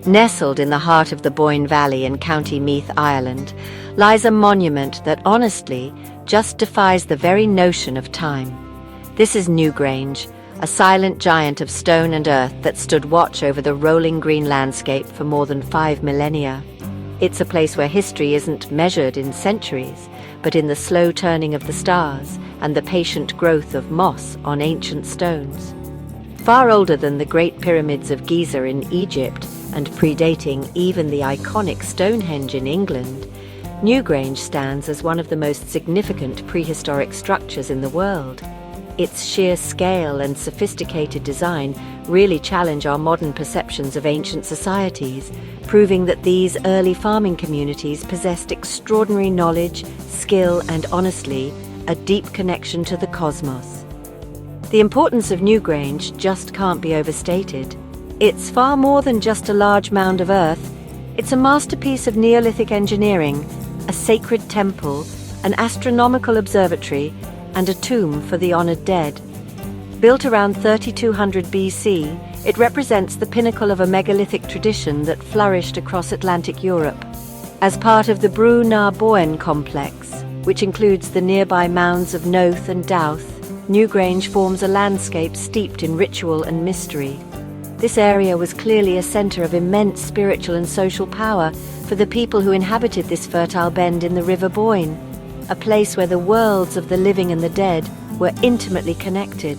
Nestled in the heart of the Boyne Valley in County Meath, Ireland, lies a monument that honestly just defies the very notion of time. This is Newgrange, a silent giant of stone and earth that stood watch over the rolling green landscape for more than 5 millennia. It's a place where history isn't measured in centuries, but in the slow turning of the stars and the patient growth of moss on ancient stones. Far older than the Great Pyramids of Giza in Egypt and predating even the iconic Stonehenge in England, Newgrange stands as one of the most significant prehistoric structures in the world. Its sheer scale and sophisticated design really challenge our modern perceptions of ancient societies, proving that these early farming communities possessed extraordinary knowledge, skill, and honestly, a deep connection to the cosmos. The importance of Newgrange just can't be overstated. It's far more than just a large mound of earth. It's a masterpiece of Neolithic engineering, a sacred temple, an astronomical observatory, and a tomb for the honored dead. Built around 3200 BC, it represents the pinnacle of a megalithic tradition that flourished across Atlantic Europe. As part of the Brú na Bóinne complex, which includes the nearby mounds of Noath and Douth, Newgrange forms a landscape steeped in ritual and mystery. This area was clearly a centre of immense spiritual and social power for the people who inhabited this fertile bend in the River Boyne, a place where the worlds of the living and the dead were intimately connected.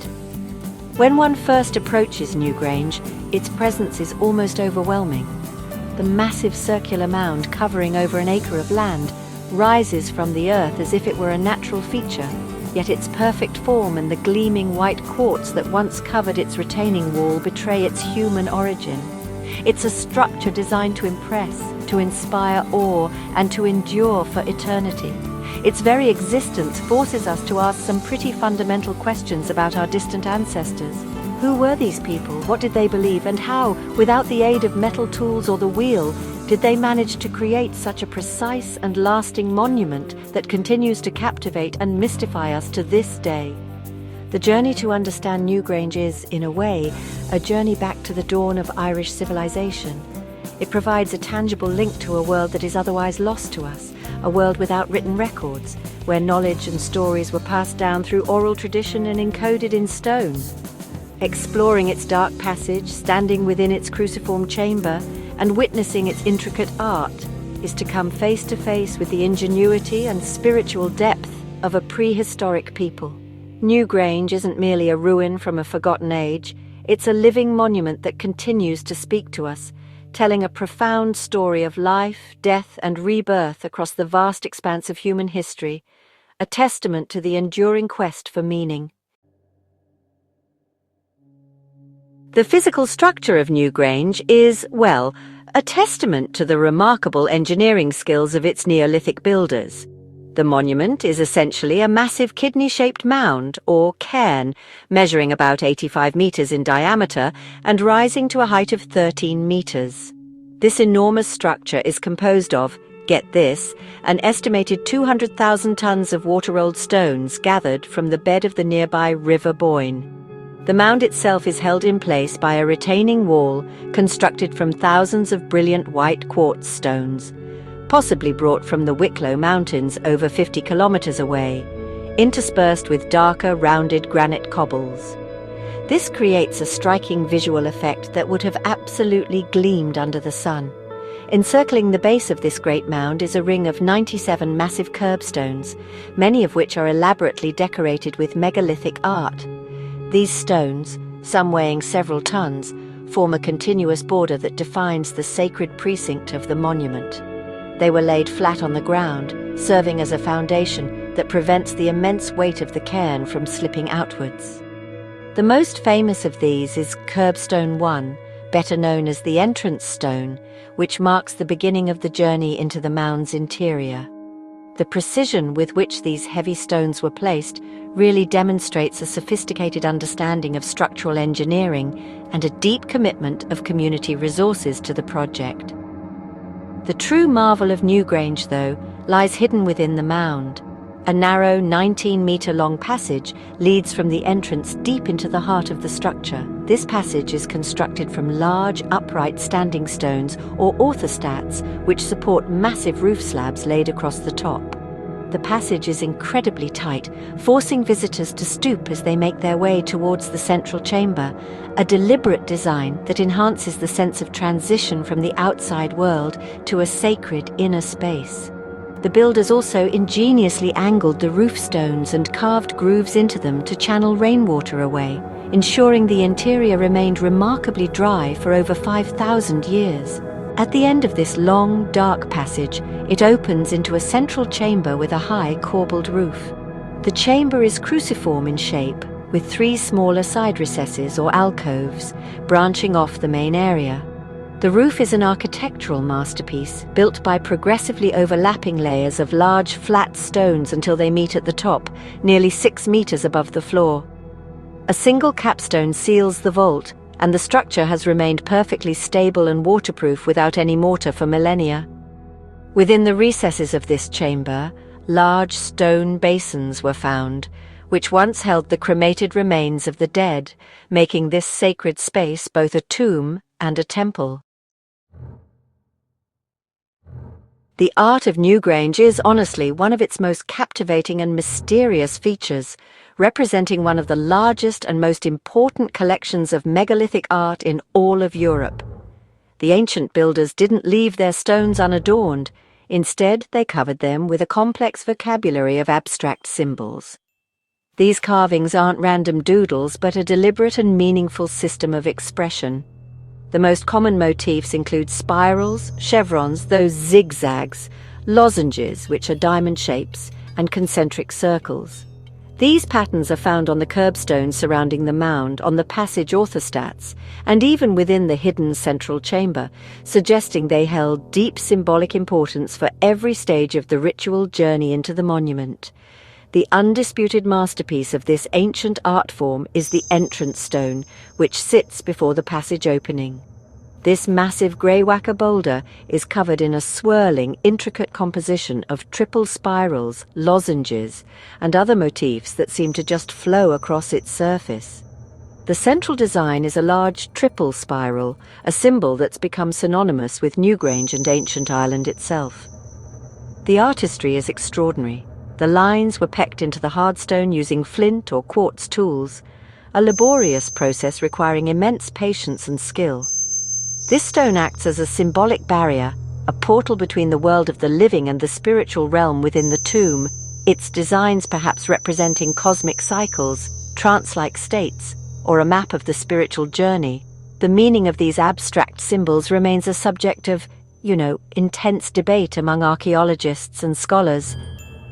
When one first approaches Newgrange, its presence is almost overwhelming. The massive circular mound covering over an acre of land rises from the earth as if it were a natural feature, yet its perfect form and the gleaming white quartz that once covered its retaining wall betray its human origin. It's a structure designed to impress, to inspire awe, and to endure for eternity. Its very existence forces us to ask some pretty fundamental questions about our distant ancestors. Who were these people? What did they believe? And how, without the aid of metal tools or the wheel, did they manage to create such a precise and lasting monument that continues to captivate and mystify us to this day? The journey to understand Newgrange is, in a way, a journey back to the dawn of Irish civilization. It provides a tangible link to a world that is otherwise lost to us, a world without written records, where knowledge and stories were passed down through oral tradition and encoded in stone. Exploring its dark passage, standing within its cruciform chamber, and witnessing its intricate art is to come face to face with the ingenuity and spiritual depth of a prehistoric people. Newgrange isn't merely a ruin from a forgotten age, it's a living monument that continues to speak to us, telling a profound story of life, death, and rebirth across the vast expanse of human history, a testament to the enduring quest for meaning. The physical structure of Newgrange is, well, a testament to the remarkable engineering skills of its Neolithic builders. The monument is essentially a massive kidney-shaped mound, or cairn, measuring about 85 meters in diameter and rising to a height of 13 meters. This enormous structure is composed of, get this, an estimated 200,000 tons of water-rolled stones gathered from the bed of the nearby River Boyne. The mound itself is held in place by a retaining wall constructed from thousands of brilliant white quartz stones, possibly brought from the Wicklow Mountains over 50 kilometers away, interspersed with darker, rounded granite cobbles. This creates a striking visual effect that would have absolutely gleamed under the sun. Encircling the base of this great mound is a ring of 97 massive curbstones, many of which are elaborately decorated with megalithic art. These stones, some weighing several tons, form a continuous border that defines the sacred precinct of the monument. They were laid flat on the ground, serving as a foundation that prevents the immense weight of the cairn from slipping outwards. The most famous of these is Curbstone 1, better known as the entrance stone, which marks the beginning of the journey into the mound's interior. The precision with which these heavy stones were placed really demonstrates a sophisticated understanding of structural engineering and a deep commitment of community resources to the project. The true marvel of Newgrange, though, lies hidden within the mound. A narrow 19-meter-long passage leads from the entrance deep into the heart of the structure. This passage is constructed from large, upright standing stones or orthostats, which support massive roof slabs laid across the top. The passage is incredibly tight, forcing visitors to stoop as they make their way towards the central chamber, a deliberate design that enhances the sense of transition from the outside world to a sacred inner space. The builders also ingeniously angled the roof stones and carved grooves into them to channel rainwater away, ensuring the interior remained remarkably dry for over 5,000 years. At the end of this long, dark passage, it opens into a central chamber with a high, corbelled roof. The chamber is cruciform in shape, with 3 smaller side recesses or alcoves branching off the main area. The roof is an architectural masterpiece, built by progressively overlapping layers of large, flat stones until they meet at the top, nearly 6 meters above the floor. A single capstone seals the vault, and the structure has remained perfectly stable and waterproof without any mortar for millennia. Within the recesses of this chamber, large stone basins were found, which once held the cremated remains of the dead, making this sacred space both a tomb and a temple. The art of Newgrange is honestly one of its most captivating and mysterious features, representing one of the largest and most important collections of megalithic art in all of Europe. The ancient builders didn't leave their stones unadorned. Instead, they covered them with a complex vocabulary of abstract symbols. These carvings aren't random doodles, but a deliberate and meaningful system of expression. The most common motifs include spirals, chevrons, those zigzags, lozenges, which are diamond shapes, and concentric circles. These patterns are found on the curbstones surrounding the mound, on the passage orthostats, and even within the hidden central chamber, suggesting they held deep symbolic importance for every stage of the ritual journey into the monument. The undisputed masterpiece of this ancient art form is the entrance stone, which sits before the passage opening. This massive grey-wacke boulder is covered in a swirling, intricate composition of triple spirals, lozenges, and other motifs that seem to just flow across its surface. The central design is a large triple spiral, a symbol that's become synonymous with Newgrange and ancient Ireland itself. The artistry is extraordinary. The lines were pecked into the hardstone using flint or quartz tools, a laborious process requiring immense patience and skill. This stone acts as a symbolic barrier, a portal between the world of the living and the spiritual realm within the tomb, its designs perhaps representing cosmic cycles, trance-like states, or a map of the spiritual journey. The meaning of these abstract symbols remains a subject of, intense debate among archaeologists and scholars.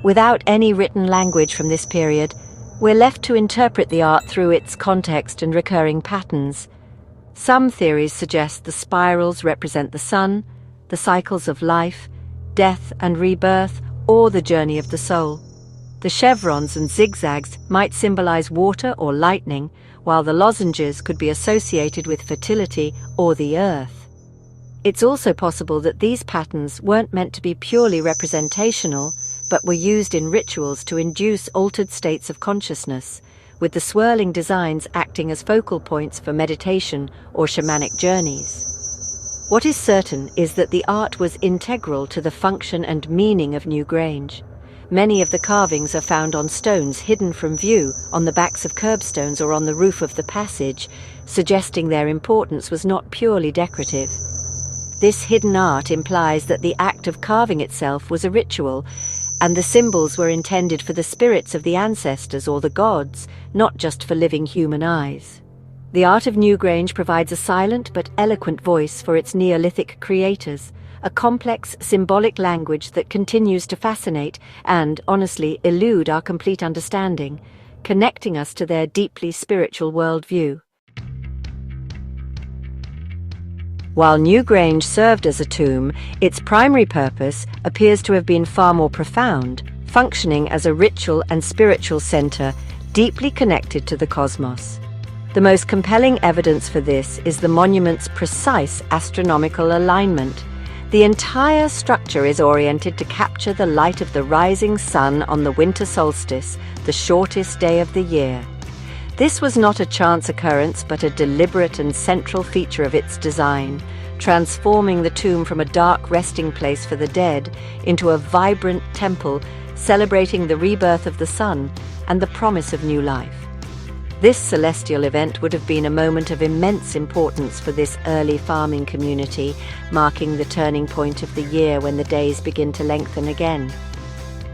Without any written language from this period, we're left to interpret the art through its context and recurring patterns. Some theories suggest the spirals represent the sun, the cycles of life, death and rebirth, or the journey of the soul. The chevrons and zigzags might symbolize water or lightning, while the lozenges could be associated with fertility or the earth. It's also possible that these patterns weren't meant to be purely representational, but were used in rituals to induce altered states of consciousness, with the swirling designs acting as focal points for meditation or shamanic journeys. What is certain is that the art was integral to the function and meaning of Newgrange. Many of the carvings are found on stones hidden from view, on the backs of curbstones or on the roof of the passage, suggesting their importance was not purely decorative. This hidden art implies that the act of carving itself was a ritual, and the symbols were intended for the spirits of the ancestors or the gods, not just for living human eyes. The art of Newgrange provides a silent but eloquent voice for its Neolithic creators, a complex, symbolic language that continues to fascinate and, honestly, elude our complete understanding, connecting us to their deeply spiritual worldview. While Newgrange served as a tomb, its primary purpose appears to have been far more profound, functioning as a ritual and spiritual center deeply connected to the cosmos. The most compelling evidence for this is the monument's precise astronomical alignment. The entire structure is oriented to capture the light of the rising sun on the winter solstice, the shortest day of the year. This was not a chance occurrence, but a deliberate and central feature of its design, transforming the tomb from a dark resting place for the dead into a vibrant temple celebrating the rebirth of the sun and the promise of new life. This celestial event would have been a moment of immense importance for this early farming community, marking the turning point of the year when the days begin to lengthen again.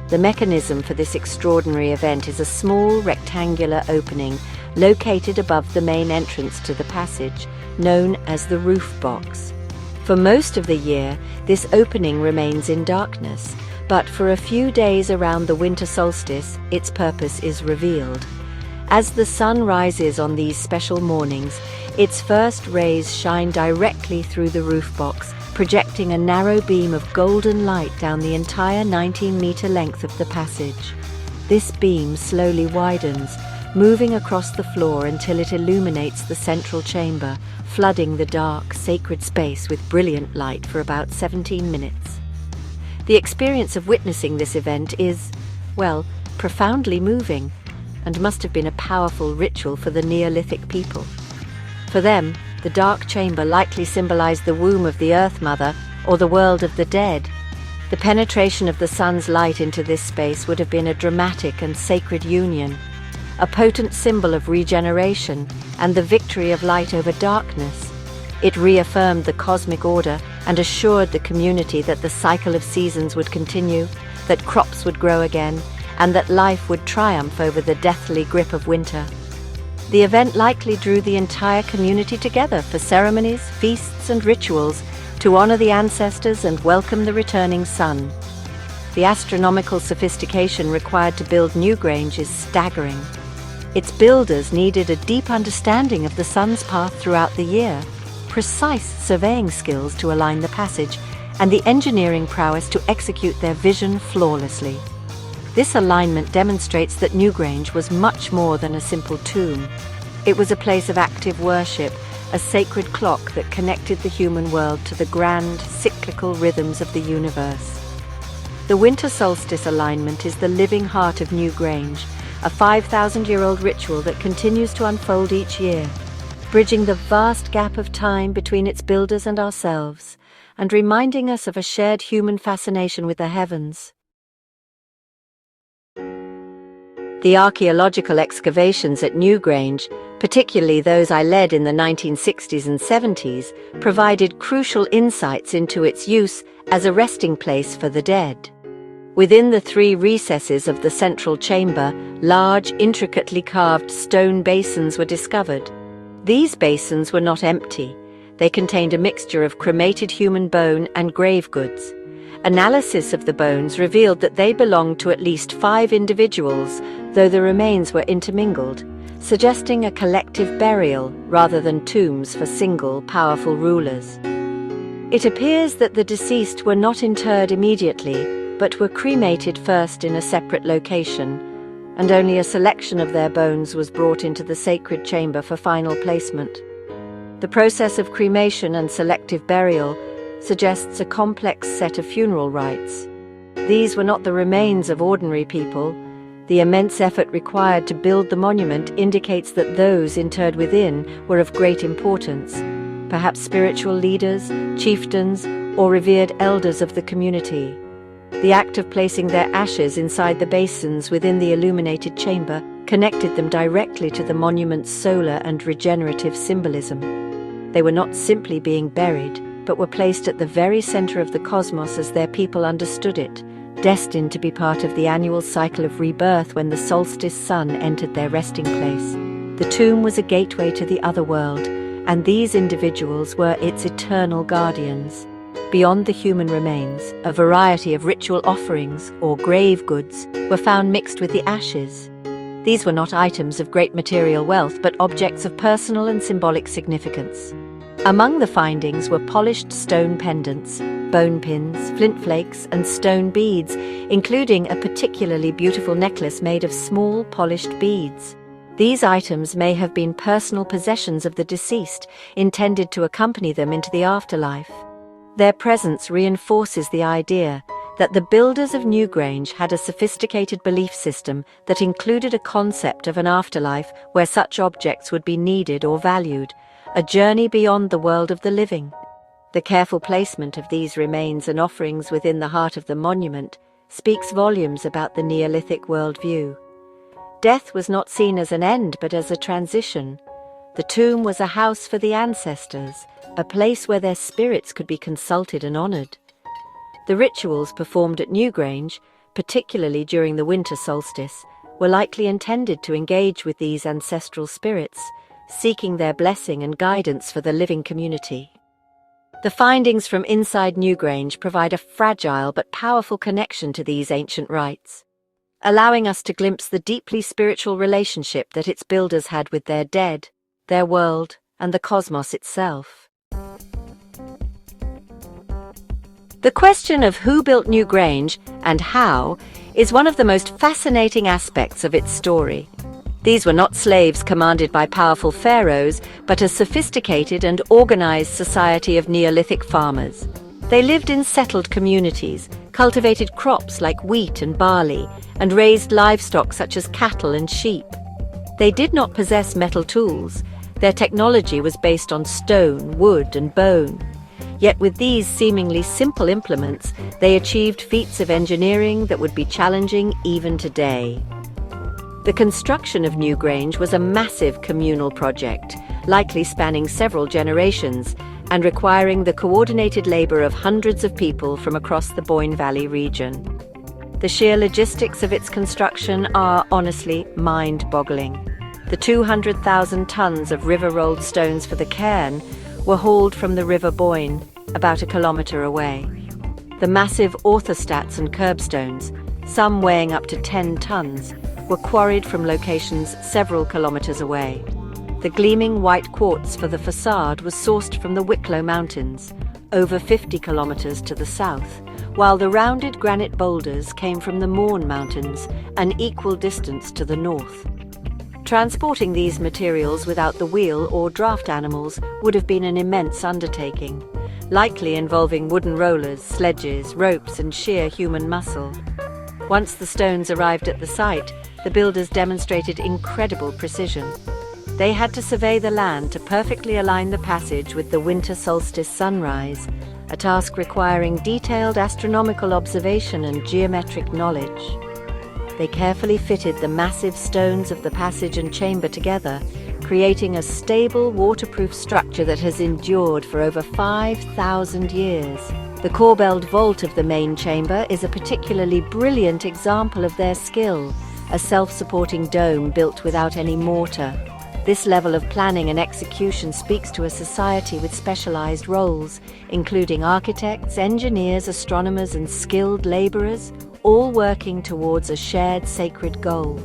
The mechanism for this extraordinary event is a small rectangular opening located above the main entrance to the passage, known as the roof box. For most of the year, this opening remains in darkness, but for a few days around the winter solstice, its purpose is revealed. As the sun rises on these special mornings, its first rays shine directly through the roof box, projecting a narrow beam of golden light down the entire 19-meter length of the passage. This beam slowly widens, moving across the floor until it illuminates the central chamber, flooding the dark, sacred space with brilliant light for about 17 minutes. The experience of witnessing this event is, well, profoundly moving, and must have been a powerful ritual for the Neolithic people. For them, the dark chamber likely symbolized the womb of the Earth Mother or the world of the dead. The penetration of the sun's light into this space would have been a dramatic and sacred union, a potent symbol of regeneration and the victory of light over darkness. It reaffirmed the cosmic order and assured the community that the cycle of seasons would continue, that crops would grow again, and that life would triumph over the deathly grip of winter. The event likely drew the entire community together for ceremonies, feasts, and rituals to honor the ancestors and welcome the returning sun. The astronomical sophistication required to build Newgrange is staggering. Its builders needed a deep understanding of the sun's path throughout the year, precise surveying skills to align the passage, and the engineering prowess to execute their vision flawlessly. This alignment demonstrates that Newgrange was much more than a simple tomb. It was a place of active worship, a sacred clock that connected the human world to the grand, cyclical rhythms of the universe. The winter solstice alignment is the living heart of Newgrange, a 5,000-year-old ritual that continues to unfold each year, bridging the vast gap of time between its builders and ourselves, and reminding us of a shared human fascination with the heavens. The archaeological excavations at Newgrange, particularly those I led in the 1960s and 70s, provided crucial insights into its use as a resting place for the dead. Within the three recesses of the central chamber, large, intricately carved stone basins were discovered. These basins were not empty. They contained a mixture of cremated human bone and grave goods. Analysis of the bones revealed that they belonged to at least 5 individuals, though the remains were intermingled, suggesting a collective burial rather than tombs for single, powerful rulers. It appears that the deceased were not interred immediately, but were cremated first in a separate location, and only a selection of their bones was brought into the sacred chamber for final placement. The process of cremation and selective burial suggests a complex set of funeral rites. These were not the remains of ordinary people. The immense effort required to build the monument indicates that those interred within were of great importance, perhaps spiritual leaders, chieftains, or revered elders of the community. The act of placing their ashes inside the basins within the illuminated chamber connected them directly to the monument's solar and regenerative symbolism. They were not simply being buried, but were placed at the very center of the cosmos as their people understood it, destined to be part of the annual cycle of rebirth when the solstice sun entered their resting place. The tomb was a gateway to the other world, and these individuals were its eternal guardians. Beyond the human remains, a variety of ritual offerings, or grave goods, were found mixed with the ashes. These were not items of great material wealth, but objects of personal and symbolic significance. Among the findings were polished stone pendants, bone pins, flint flakes, and stone beads, including a particularly beautiful necklace made of small, polished beads. These items may have been personal possessions of the deceased, intended to accompany them into the afterlife. Their presence reinforces the idea that the builders of Newgrange had a sophisticated belief system that included a concept of an afterlife where such objects would be needed or valued, a journey beyond the world of the living. The careful placement of these remains and offerings within the heart of the monument speaks volumes about the Neolithic worldview. Death was not seen as an end but as a transition. The tomb was a house for the ancestors, a place where their spirits could be consulted and honoured. The rituals performed at Newgrange, particularly during the winter solstice, were likely intended to engage with these ancestral spirits, seeking their blessing and guidance for the living community. The findings from inside Newgrange provide a fragile but powerful connection to these ancient rites, allowing us to glimpse the deeply spiritual relationship that its builders had with their dead, their world, and the cosmos itself. The question of who built Newgrange and how is one of the most fascinating aspects of its story. These were not slaves commanded by powerful pharaohs, but a sophisticated and organized society of Neolithic farmers. They lived in settled communities, cultivated crops like wheat and barley, and raised livestock such as cattle and sheep. They did not possess metal tools. Their technology was based on stone, wood, and bone. Yet with these seemingly simple implements, they achieved feats of engineering that would be challenging even today. The construction of Newgrange was a massive communal project, likely spanning several generations, and requiring the coordinated labour of hundreds of people from across the Boyne Valley region. The sheer logistics of its construction are, honestly, mind-boggling. The 200,000 tons of river-rolled stones for the cairn were hauled from the River Boyne, about a kilometre away. The massive orthostats and curbstones, some weighing up to 10 tons, were quarried from locations several kilometres away. The gleaming white quartz for the facade was sourced from the Wicklow Mountains, over 50 kilometres to the south, while the rounded granite boulders came from the Mourne Mountains, an equal distance to the north. Transporting these materials without the wheel or draft animals would have been an immense undertaking, likely involving wooden rollers, sledges, ropes, and sheer human muscle. Once the stones arrived at the site, the builders demonstrated incredible precision. They had to survey the land to perfectly align the passage with the winter solstice sunrise, a task requiring detailed astronomical observation and geometric knowledge. They carefully fitted the massive stones of the passage and chamber together, creating a stable, waterproof structure that has endured for over 5,000 years. The corbelled vault of the main chamber is a particularly brilliant example of their skill, a self-supporting dome built without any mortar. This level of planning and execution speaks to a society with specialized roles, including architects, engineers, astronomers, and skilled laborers, all working towards a shared sacred goal.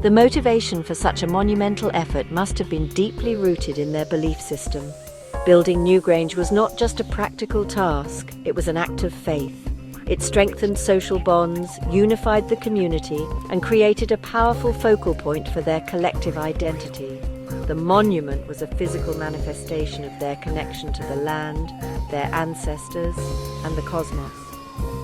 The motivation for such a monumental effort must have been deeply rooted in their belief system. Building Newgrange was not just a practical task, it was an act of faith. It strengthened social bonds, unified the community, and created a powerful focal point for their collective identity. The monument was a physical manifestation of their connection to the land, their ancestors, and the cosmos.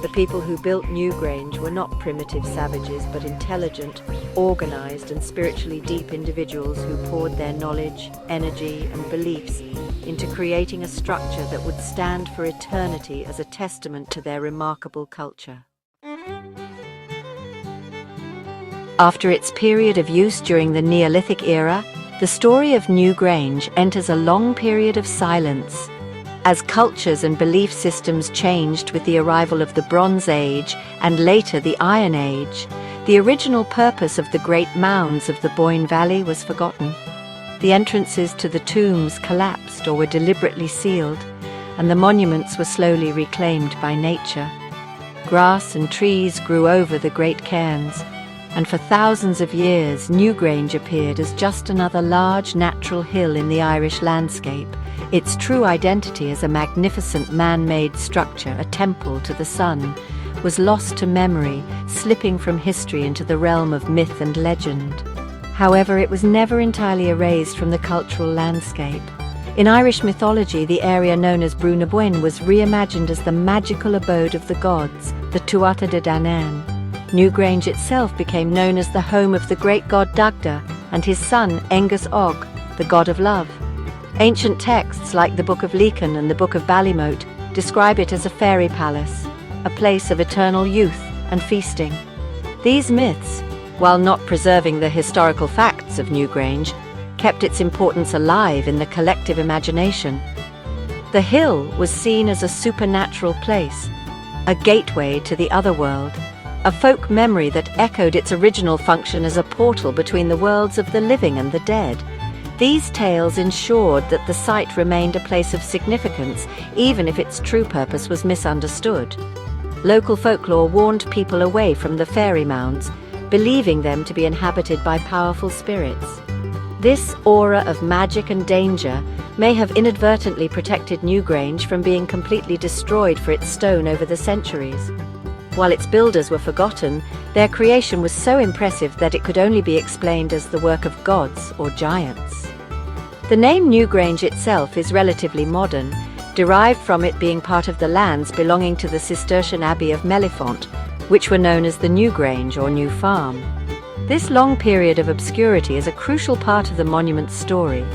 The people who built Newgrange were not primitive savages, but intelligent, organized, and spiritually deep individuals who poured their knowledge, energy, and beliefs into creating a structure that would stand for eternity as a testament to their remarkable culture. After its period of use during the Neolithic era, the story of Newgrange enters a long period of silence. As cultures and belief systems changed with the arrival of the Bronze Age and later the Iron Age, the original purpose of the great mounds of the Boyne Valley was forgotten. The entrances to the tombs collapsed or were deliberately sealed, and the monuments were slowly reclaimed by nature. Grass and trees grew over the great cairns, and for thousands of years Newgrange appeared as just another large natural hill in the Irish landscape. Its true identity as a magnificent man-made structure, a temple to the sun, was lost to memory, slipping from history into the realm of myth and legend. However, it was never entirely erased from the cultural landscape. In Irish mythology, the area known as Brú na Bóinne was reimagined as the magical abode of the gods, the Tuatha de Danann. Newgrange itself became known as the home of the great god Dagda and his son Angus Og, the god of love. Ancient texts like the Book of Lecan and the Book of Ballymote describe it as a fairy palace, a place of eternal youth and feasting. These myths, while not preserving the historical facts of Newgrange, kept its importance alive in the collective imagination. The hill was seen as a supernatural place, a gateway to the other world, a folk memory that echoed its original function as a portal between the worlds of the living and the dead. These tales ensured that the site remained a place of significance, even if its true purpose was misunderstood. Local folklore warned people away from the fairy mounds, believing them to be inhabited by powerful spirits. This aura of magic and danger may have inadvertently protected Newgrange from being completely destroyed for its stone over the centuries. While its builders were forgotten, their creation was so impressive that it could only be explained as the work of gods or giants. The name Newgrange itself is relatively modern, derived from it being part of the lands belonging to the Cistercian Abbey of Mellifont, which were known as the Newgrange or New Farm. This long period of obscurity is a crucial part of the monument's story.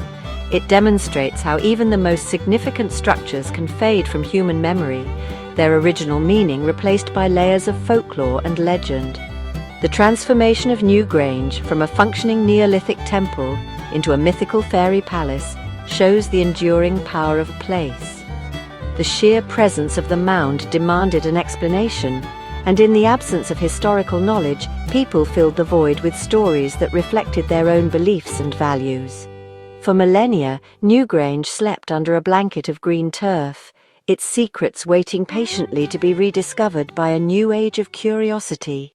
It demonstrates how even the most significant structures can fade from human memory, their original meaning replaced by layers of folklore and legend. The transformation of Newgrange from a functioning Neolithic temple into a mythical fairy palace shows the enduring power of place. The sheer presence of the mound demanded an explanation, and in the absence of historical knowledge, people filled the void with stories that reflected their own beliefs and values. For millennia, Newgrange slept under a blanket of green turf, its secrets waiting patiently to be rediscovered by a new age of curiosity.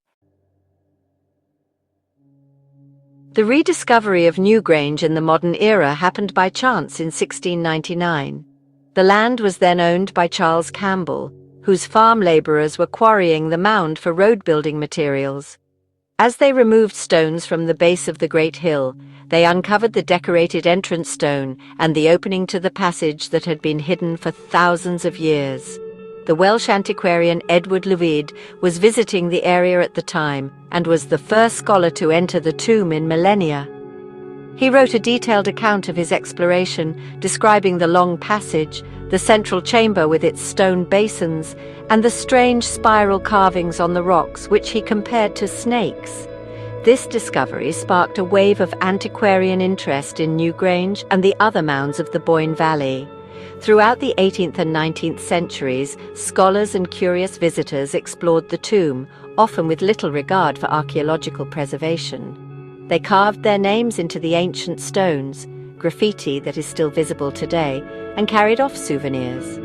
The rediscovery of Newgrange in the modern era happened by chance in 1699. The land was then owned by Charles Campbell, whose farm labourers were quarrying the mound for road-building materials. As they removed stones from the base of the great hill, they uncovered the decorated entrance stone and the opening to the passage that had been hidden for thousands of years. The Welsh antiquarian Edward Llewyd was visiting the area at the time and was the first scholar to enter the tomb in millennia. He wrote a detailed account of his exploration, describing the long passage, the central chamber with its stone basins, and the strange spiral carvings on the rocks, which he compared to snakes. This discovery sparked a wave of antiquarian interest in Newgrange and the other mounds of the Boyne Valley. Throughout the 18th and 19th centuries, scholars and curious visitors explored the tomb, often with little regard for archaeological preservation. They carved their names into the ancient stones, graffiti that is still visible today, and carried off souvenirs.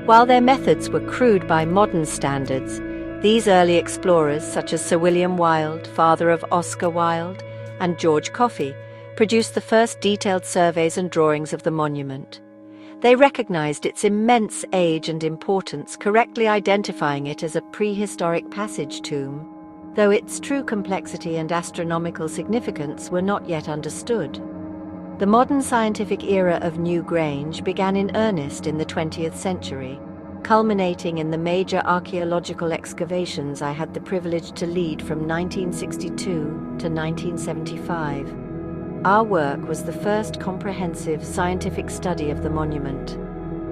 While their methods were crude by modern standards, these early explorers, such as Sir William Wilde, father of Oscar Wilde, and George Coffey, produced the first detailed surveys and drawings of the monument. They recognized its immense age and importance, correctly identifying it as a prehistoric passage tomb, though its true complexity and astronomical significance were not yet understood. The modern scientific era of Newgrange began in earnest in the 20th century, culminating in the major archaeological excavations I had the privilege to lead from 1962 to 1975. Our work was the first comprehensive scientific study of the monument.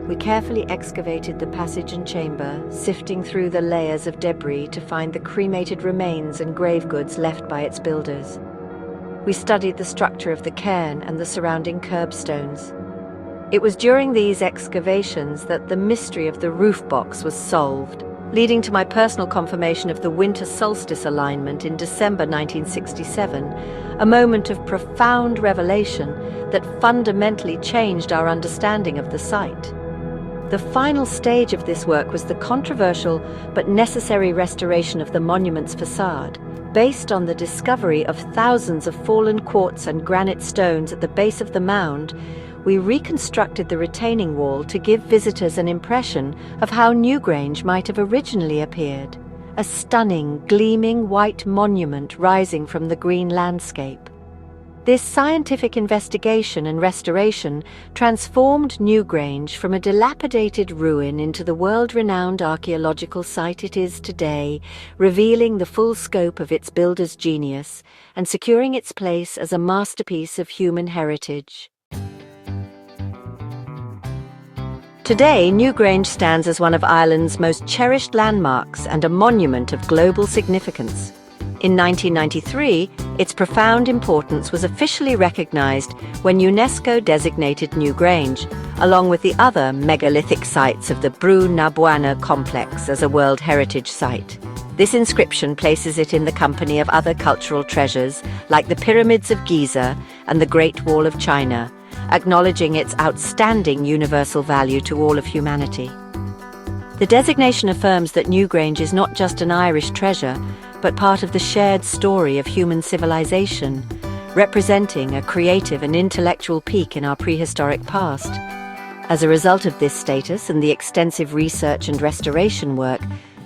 We carefully excavated the passage and chamber, sifting through the layers of debris to find the cremated remains and grave goods left by its builders. We studied the structure of the cairn and the surrounding curbstones. It was during these excavations that the mystery of the roof box was solved, leading to my personal confirmation of the winter solstice alignment in December 1967, a moment of profound revelation that fundamentally changed our understanding of the site. The final stage of this work was the controversial but necessary restoration of the monument's facade, based on the discovery of thousands of fallen quartz and granite stones at the base of the mound. We reconstructed the retaining wall to give visitors an impression of how Newgrange might have originally appeared, a stunning, gleaming white monument rising from the green landscape. This scientific investigation and restoration transformed Newgrange from a dilapidated ruin into the world-renowned archaeological site it is today, revealing the full scope of its builder's genius and securing its place as a masterpiece of human heritage. Today, Newgrange stands as one of Ireland's most cherished landmarks and a monument of global significance. In 1993, its profound importance was officially recognized when UNESCO designated Newgrange, along with the other megalithic sites of the Brú na Bóinne complex, as a World Heritage Site. This inscription places it in the company of other cultural treasures like the Pyramids of Giza and the Great Wall of China, acknowledging its outstanding universal value to all of humanity. The designation affirms that Newgrange is not just an Irish treasure, but part of the shared story of human civilization, representing a creative and intellectual peak in our prehistoric past. As a result of this status and the extensive research and restoration work,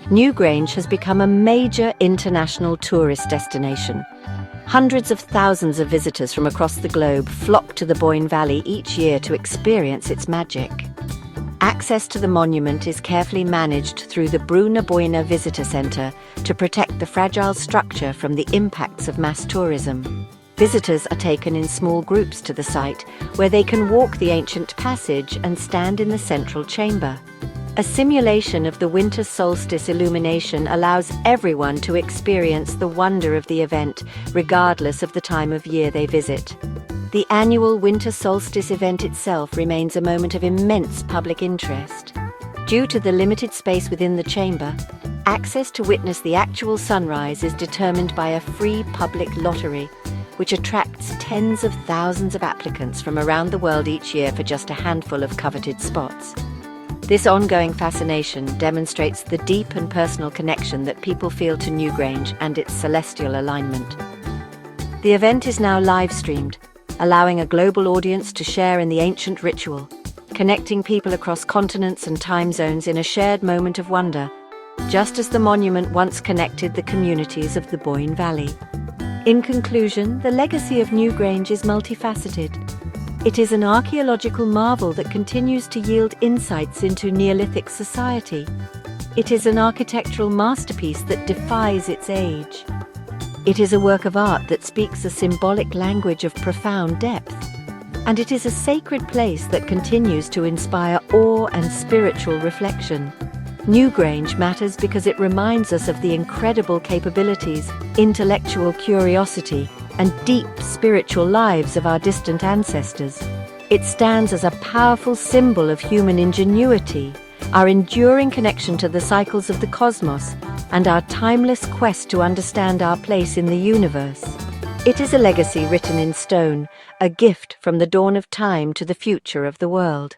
Newgrange has become a major international tourist destination. Hundreds of thousands of visitors from across the globe flock to the Boyne Valley each year to experience its magic. Access to the monument is carefully managed through the Brú na Bóinne Visitor Centre to protect the fragile structure from the impacts of mass tourism. Visitors are taken in small groups to the site, where they can walk the ancient passage and stand in the central chamber. A simulation of the winter solstice illumination allows everyone to experience the wonder of the event, regardless of the time of year they visit. The annual winter solstice event itself remains a moment of immense public interest. Due to the limited space within the chamber, access to witness the actual sunrise is determined by a free public lottery, which attracts tens of thousands of applicants from around the world each year for just a handful of coveted spots. This ongoing fascination demonstrates the deep and personal connection that people feel to Newgrange and its celestial alignment. The event is now live-streamed, allowing a global audience to share in the ancient ritual, connecting people across continents and time zones in a shared moment of wonder, just as the monument once connected the communities of the Boyne Valley. In conclusion, the legacy of Newgrange is multifaceted. It is an archaeological marvel that continues to yield insights into Neolithic society. It is an architectural masterpiece that defies its age. It is a work of art that speaks a symbolic language of profound depth. And it is a sacred place that continues to inspire awe and spiritual reflection. Newgrange matters because it reminds us of the incredible capabilities, intellectual curiosity, and deep spiritual lives of our distant ancestors. It stands as a powerful symbol of human ingenuity, our enduring connection to the cycles of the cosmos, and our timeless quest to understand our place in the universe. It is a legacy written in stone, a gift from the dawn of time to the future of the world.